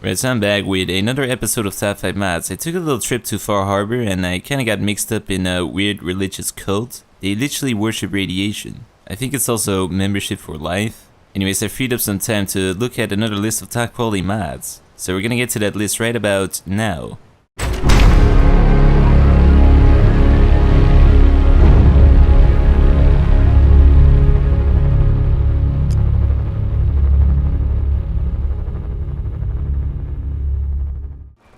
Right, so I'm back with another episode of Top 5 Mods. I took a little trip to Far Harbor and I kinda got mixed up in a weird religious cult. They literally worship radiation. I think it's also membership for life. Anyways, I freed up some time to look at another list of top quality mods. So we're gonna get to that list right about now.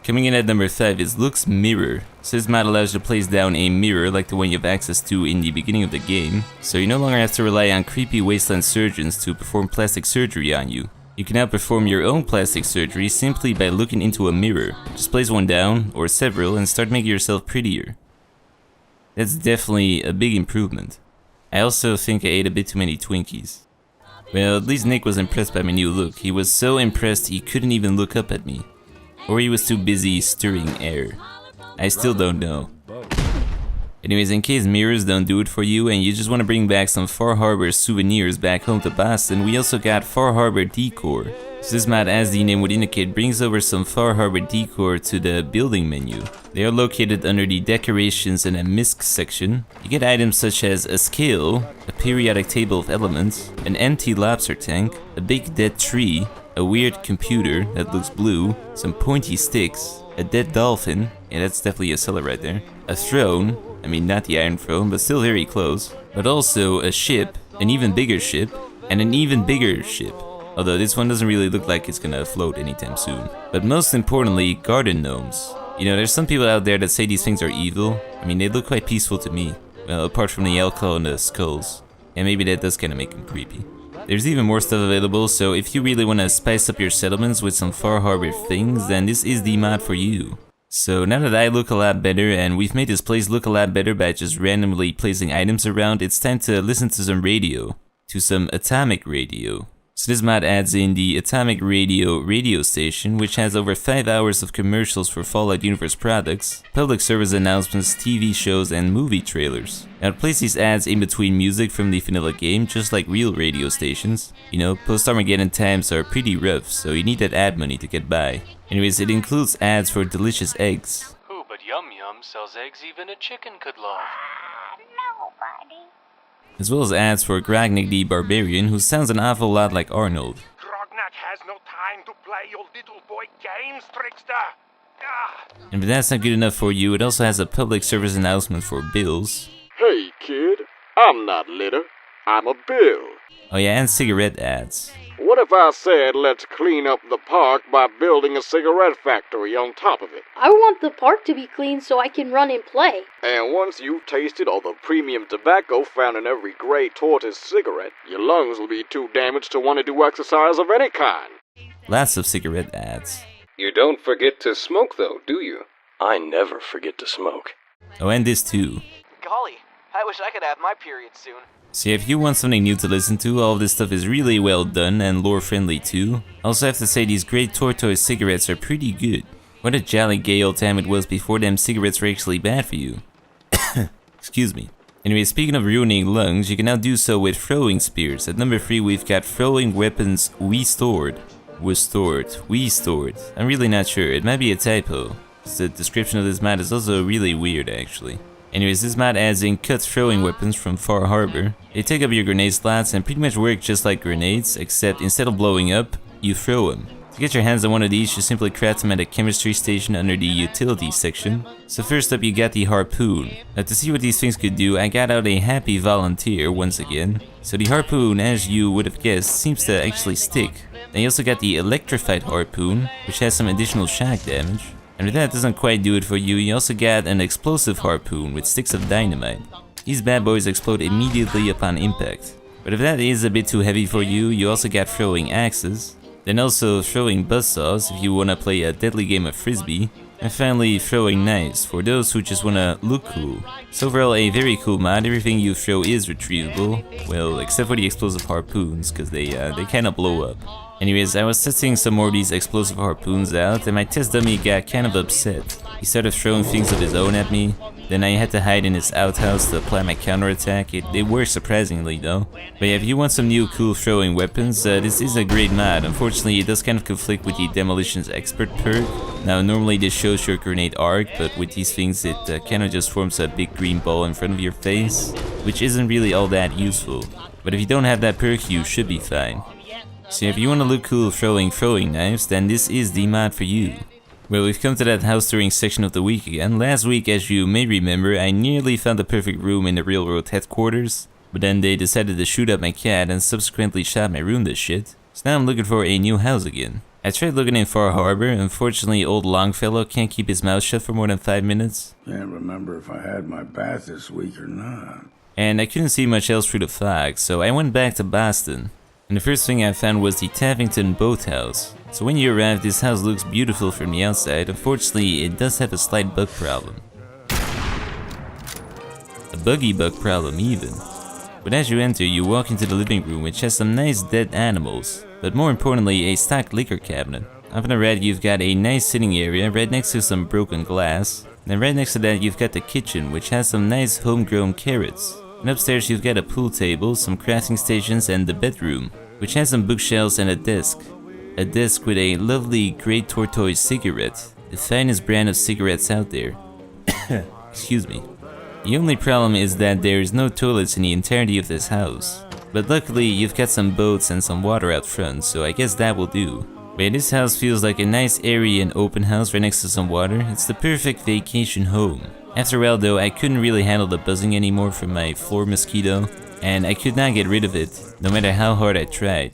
Coming in at number 5 is Lux Mirror. So this mod allows you to place down a mirror like the one you have access to in the beginning of the game, so you no longer have to rely on creepy wasteland surgeons to perform plastic surgery on you. You can now perform your own plastic surgery simply by looking into a mirror. Just place one down, or several, and start making yourself prettier. That's definitely a big improvement. I also think I ate a bit too many Twinkies. Well, at least Nick was impressed by my new look. He was so impressed he couldn't even look up at me. Or he was too busy stirring air. I still don't know. Anyways, in case mirrors don't do it for you and you just want to bring back some Far Harbor souvenirs back home to Boston, we also got Far Harbor Decor. So this mod, as the name would indicate, brings over some Far Harbor decor to the building menu. They are located under the decorations and a misc section. You get items such as a scale, a periodic table of elements, an empty lobster tank, a big dead tree, a weird computer that looks blue, some pointy sticks, a dead dolphin, yeah, that's definitely a seller right there, a throne, I mean not the Iron Throne, but still very close, but also a ship, an even bigger ship, and an even bigger ship. Although this one doesn't really look like it's gonna float anytime soon. But most importantly, garden gnomes. You know, there's some people out there that say these things are evil. I mean, they look quite peaceful to me. Well, apart from the alcohol and the skulls. And maybe that does kinda make them creepy. There's even more stuff available, so if you really want to spice up your settlements with some Far Harbor things, then this is the mod for you. So now that I look a lot better, and we've made this place look a lot better by just randomly placing items around, it's time to listen to some radio. To some atomic radio. So this mod adds in the Atomic Radio station, which has over 5 hours of commercials for Fallout Universe products, public service announcements, TV shows, and movie trailers. Now to place these ads in between music from the vanilla game, just like real radio stations. You know, post-Armageddon times are pretty rough, so you need that ad money to get by. Anyways, it includes ads for delicious eggs. Who but Yum Yum sells eggs even a chicken could love? Nobody. As well as ads for Grognak the Barbarian, who sounds an awful lot like Arnold. Grognak has no time to play your little boy games, trickster! And if that's not good enough for you, it also has a public service announcement for bills. Hey kid, I'm not litter, I'm a bill. Oh yeah, and cigarette ads. What if I said let's clean up the park by building a cigarette factory on top of it? I want the park to be clean so I can run and play. And once you've tasted all the premium tobacco found in every gray tortoise cigarette, your lungs will be too damaged to want to do exercise of any kind. Lots of cigarette ads. You don't forget to smoke though, do you? I never forget to smoke. Oh, and this too. Golly, I wish I could have my period soon. So if you want something new to listen to, all of this stuff is really well done and lore friendly too. I also have to say these great tortoise cigarettes are pretty good. What a jolly gay old time it was before them cigarettes were actually bad for you. Excuse me. Anyway, speaking of ruining lungs, you can now do so with throwing spears. At number 3 we've got throwing weapons restored. Restored. I'm really not sure, it might be a typo. The description of this mod is also really weird actually. Anyways, this mod adds in cut throwing weapons from Far Harbor. They take up your grenade slots and pretty much work just like grenades, except instead of blowing up, you throw them. To get your hands on one of these, you simply craft them at a chemistry station under the utilities section. So first up you got the harpoon. Now to see what these things could do, I got out a happy volunteer once again. So the harpoon, as you would have guessed, seems to actually stick. Then you also got the electrified harpoon, which has some additional shock damage. And if that doesn't quite do it for you, you also got an explosive harpoon with sticks of dynamite. These bad boys explode immediately upon impact. But if that is a bit too heavy for you, you also got throwing axes. Then also throwing buzzsaws if you wanna play a deadly game of frisbee. And finally throwing knives for those who just wanna look cool. So overall a very cool mod, everything you throw is retrievable. Well, except for the explosive harpoons, cause they kinda blow up. Anyways, I was testing some more of these explosive harpoons out, and my test dummy got kind of upset. He started throwing things of his own at me. Then I had to hide in his outhouse to apply my counterattack. It works surprisingly though. But yeah, if you want some new cool throwing weapons, this is a great mod. Unfortunately, it does kind of conflict with the Demolitions Expert perk. Now normally this shows your grenade arc, but with these things it kind of just forms a big green ball in front of your face, which isn't really all that useful. But if you don't have that perk, you should be fine. So if you want to look cool throwing knives, then this is the mod for you. Well, we've come to that house touring section of the week again. Last week, as you may remember, I nearly found the perfect room in the railroad headquarters, but then they decided to shoot up my cat and subsequently shot my room to shit. So now I'm looking for a new house again. I tried looking in Far Harbor. Unfortunately, old Longfellow can't keep his mouth shut for more than 5 minutes. Can't remember if I had my bath this week or not. And I couldn't see much else through the fog, so I went back to Boston. And the first thing I found was the Taffington Boathouse. So when you arrive, this house looks beautiful from the outside. Unfortunately, it does have a slight bug problem. A buggy bug problem even. But as you enter, you walk into the living room, which has some nice dead animals. But more importantly, a stocked liquor cabinet. Up on the right, you've got a nice sitting area right next to some broken glass. And right next to that, you've got the kitchen, which has some nice homegrown carrots. And upstairs, you've got a pool table, some crafting stations, and the bedroom, which has some bookshelves and a desk. A desk with a lovely Great Tortoise cigarette, the finest brand of cigarettes out there. Excuse me. The only problem is that there is no toilets in the entirety of this house. But luckily, you've got some boats and some water out front, so I guess that will do. But this house feels like a nice airy and open house right next to some water. It's the perfect vacation home. After a while though, I couldn't really handle the buzzing anymore from my floor mosquito, and I could not get rid of it, no matter how hard I tried.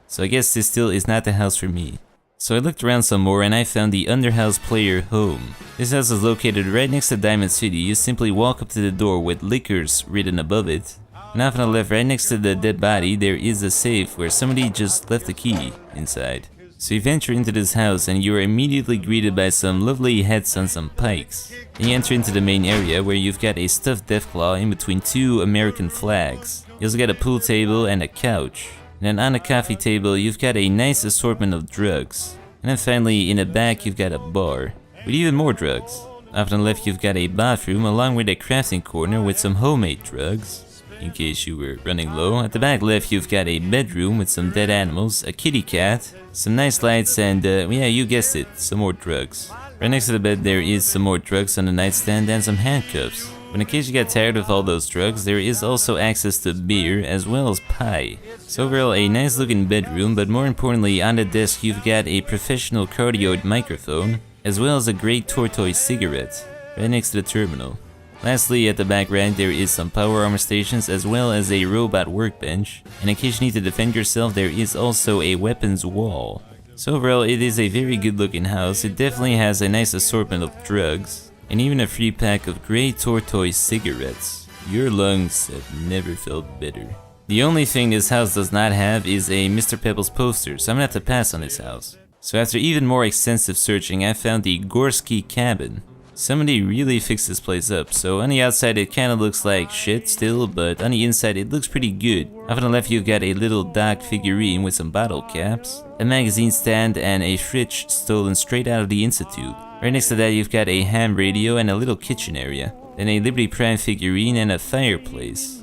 So I guess this still is not the house for me. So I looked around some more and I found the Underhouse Player Home. This house is located right next to Diamond City. You simply walk up to the door with liquors written above it. And off on the left, right next to the dead body, there is a safe where somebody just left the key inside. So you venture into this house and you are immediately greeted by some lovely heads on some pikes. Then you enter into the main area where you've got a stuffed Deathclaw in between two American flags. You also got a pool table and a couch. And then on the coffee table you've got a nice assortment of drugs. And then finally in the back you've got a bar with even more drugs. Off on the left you've got a bathroom along with a crafting corner with some homemade drugs, in case you were running low. At the back left you've got a bedroom with some dead animals, a kitty cat, some nice lights, and yeah, you guessed it, some more drugs. Right next to the bed there is some more drugs on the nightstand and some handcuffs. But in case you get tired of all those drugs, there is also access to beer as well as pie. So overall a nice looking bedroom, but more importantly on the desk you've got a professional cardioid microphone as well as a Great Tortoise cigarette right next to the terminal. Lastly, at the back right there is some power armor stations as well as a robot workbench, and in case you need to defend yourself there is also a weapons wall. So overall it is a very good looking house. It definitely has a nice assortment of drugs, and even a free pack of Great Tortoise cigarettes. Your lungs have never felt better. The only thing this house does not have is a Mr. Pebbles poster, so I'm gonna have to pass on this house. So after even more extensive searching, I found the Gorski Cabin. Somebody really fixed this place up, so on the outside it kinda looks like shit still, but on the inside it looks pretty good. Off on the left you've got a little Doc figurine with some bottle caps, a magazine stand, and a fridge stolen straight out of the Institute. Right next to that you've got a ham radio and a little kitchen area, then a Liberty Prime figurine and a fireplace.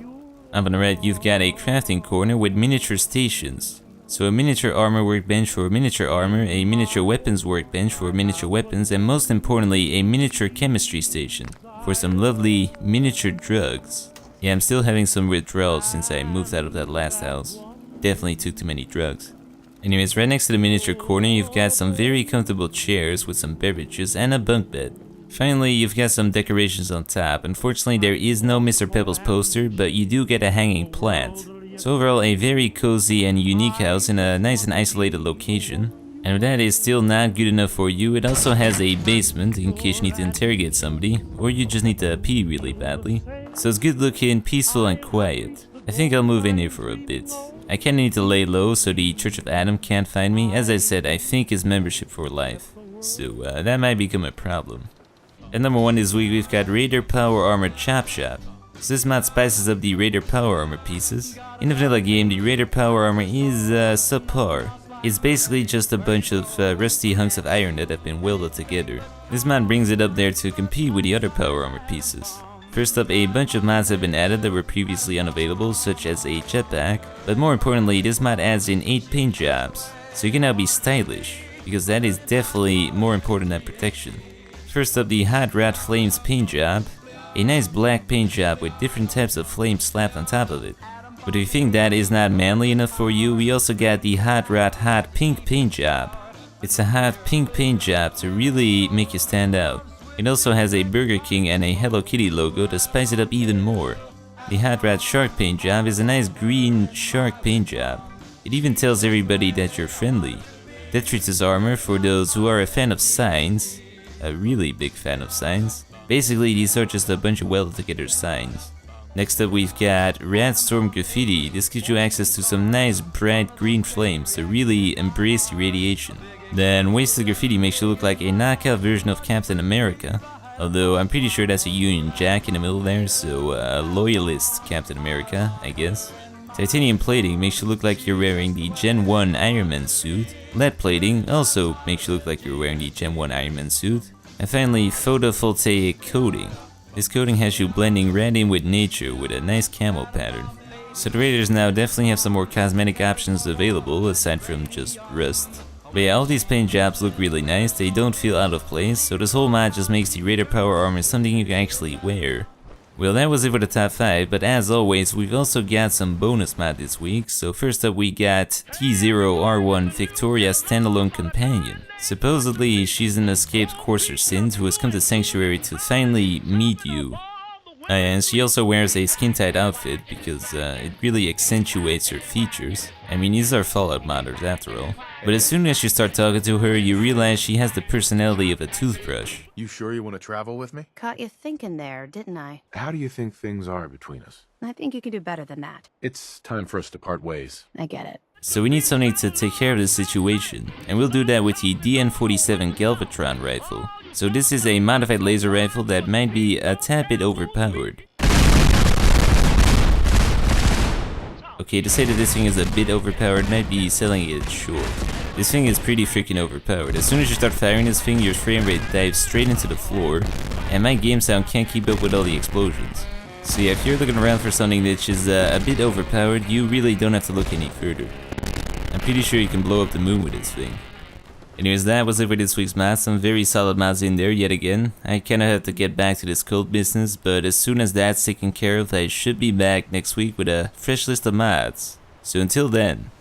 Up on the right you've got a crafting corner with miniature stations. So a miniature armor workbench for miniature armor, a miniature weapons workbench for miniature weapons, and most importantly a miniature chemistry station for some lovely miniature drugs. Yeah, I'm still having some withdrawals since I moved out of that last house. Definitely took too many drugs. Anyways, right next to the miniature corner you've got some very comfortable chairs with some beverages and a bunk bed. Finally, you've got some decorations on top. Unfortunately, there is no Mr. Pebbles poster, but you do get a hanging plant. So overall, a very cozy and unique house in a nice and isolated location. And if that is still not good enough for you, it also has a basement in case you need to interrogate somebody, or you just need to pee really badly. So it's good looking, peaceful and quiet. I think I'll move in here for a bit. I kinda need to lay low so the Church of Adam can't find me. As I said, I think it's membership for life. So that might become a problem. At number 1 this week we've got Raider Power Armor Chop Shop. So this mod spices up the Raider Power Armor pieces. In the vanilla game, the Raider Power Armor is subpar. It's basically just a bunch of rusty hunks of iron that have been welded together. This mod brings it up there to compete with the other power armor pieces. First up, a bunch of mods have been added that were previously unavailable, such as a jetpack, but more importantly, this mod adds in 8 paint jobs, so you can now be stylish, because that is definitely more important than protection. First up, the Hot Rod Flames paint job, a nice black paint job with different types of flames slapped on top of it. But if you think that is not manly enough for you, we also got the Hot Rod Hot Pink paint job. It's a hot pink paint job to really make you stand out. It also has a Burger King and a Hello Kitty logo to spice it up even more. The Hot Rod Shark paint job is a nice green shark paint job. It even tells everybody that you're friendly. Detritus armor for those who are a fan of signs. A really big fan of signs. Basically, these are just a bunch of welded together signs. Next up, we've got Radstorm Graffiti. This gives you access to some nice bright green flames to really embrace the radiation. Then Wasted Graffiti makes you look like a knockout version of Captain America. Although I'm pretty sure that's a Union Jack in the middle there, so a loyalist Captain America, I guess. Titanium Plating makes you look like you're wearing the Gen 1 Iron Man suit. Lead Plating also makes you look like you're wearing the Gen 1 Iron Man suit. And finally, Photovoltaic Coating. This coating has you blending right in with nature with a nice camo pattern. So the Raiders now definitely have some more cosmetic options available aside from just rust. But yeah, all these paint jobs look really nice, they don't feel out of place, so this whole mod just makes the Raider Power Armor something you can actually wear. Well, that was it for the top 5, but as always, we've also got some bonus mod this week. So first up we got T0R1 Victoria Standalone Companion. Supposedly, she's an escaped Courser Synth who has come to Sanctuary to finally meet you. And she also wears a skin-tight outfit because it really accentuates her features. I mean, these are Fallout modders after all. But as soon as you start talking to her, you realize she has the personality of a toothbrush. You sure you want to travel with me? Caught you thinking there, didn't I? How do you think things are between us? I think you can do better than that. It's time for us to part ways. I get it. So we need something to take care of this situation, and we'll do that with the DN47 Galvatron rifle. So this is a modified laser rifle that might be a tad bit overpowered. Okay, to say that this thing is a bit overpowered might be selling it short. This thing is pretty freaking overpowered. As soon as you start firing this thing, your frame rate dives straight into the floor, and my game sound can't keep up with all the explosions. So yeah, if you're looking around for something that is a bit overpowered, you really don't have to look any further. I'm pretty sure you can blow up the moon with this thing. Anyways, that was it for this week's mods. Some very solid mods in there yet again. I kinda have to get back to this code business, but as soon as that's taken care of, I should be back next week with a fresh list of mods. So until then.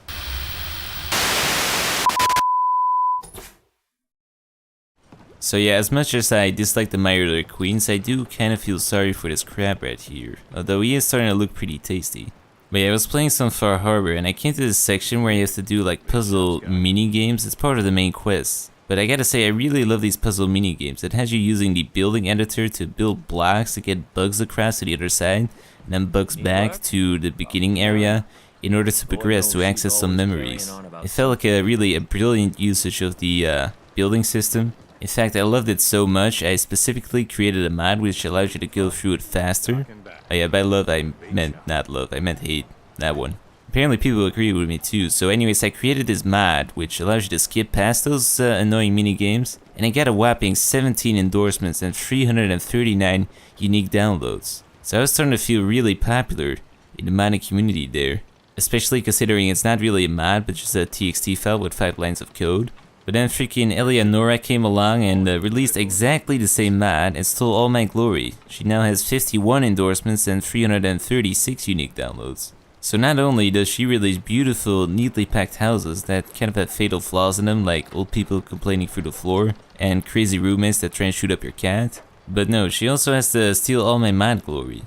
So yeah, as much as I dislike the Mirror Queens, I do kinda feel sorry for this crab right here. Although he is starting to look pretty tasty. But yeah, I was playing some Far Harbor and I came to this section where you have to do like puzzle mini games. It's part of the main quest. But I gotta say, I really love these puzzle mini games. It has you using the building editor to build blocks to get bugs across to the other side, and then bugs back to the beginning area in order to progress to access some memories. It felt like a brilliant usage of the building system. In fact, I loved it so much, I specifically created a mod which allows you to go through it faster. Oh yeah, by love I meant not love, I meant hate, that one. Apparently people agree with me too, so anyways, I created this mod which allows you to skip past those annoying mini games, and I got a whopping 17 endorsements and 339 unique downloads. So I was starting to feel really popular in the modding community there, especially considering it's not really a mod but just a TXT file with 5 lines of code. But then freaking Eleonora came along and released exactly the same mod and stole all my glory. She now has 51 endorsements and 336 unique downloads. So not only does she release beautiful, neatly packed houses that kind of have fatal flaws in them, like old people complaining through the floor and crazy roommates that try and shoot up your cat, but no, she also has to steal all my mod glory.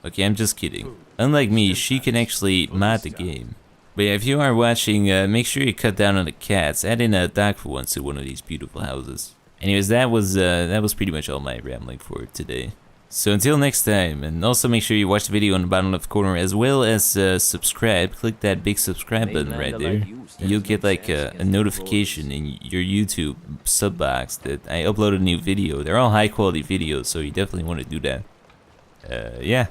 Okay, I'm just kidding. Unlike me, she can actually mod the game. But yeah, if you are watching, make sure you cut down on the cats. Add in a dog for once to one of these beautiful houses. Anyways, that was pretty much all my rambling for today. So until next time, and also make sure you watch the video on the bottom left corner as well as subscribe. Click that big subscribe button right there. You'll get like a notification in your YouTube sub box that I uploaded a new video. They're all high quality videos, so you definitely want to do that. Yeah.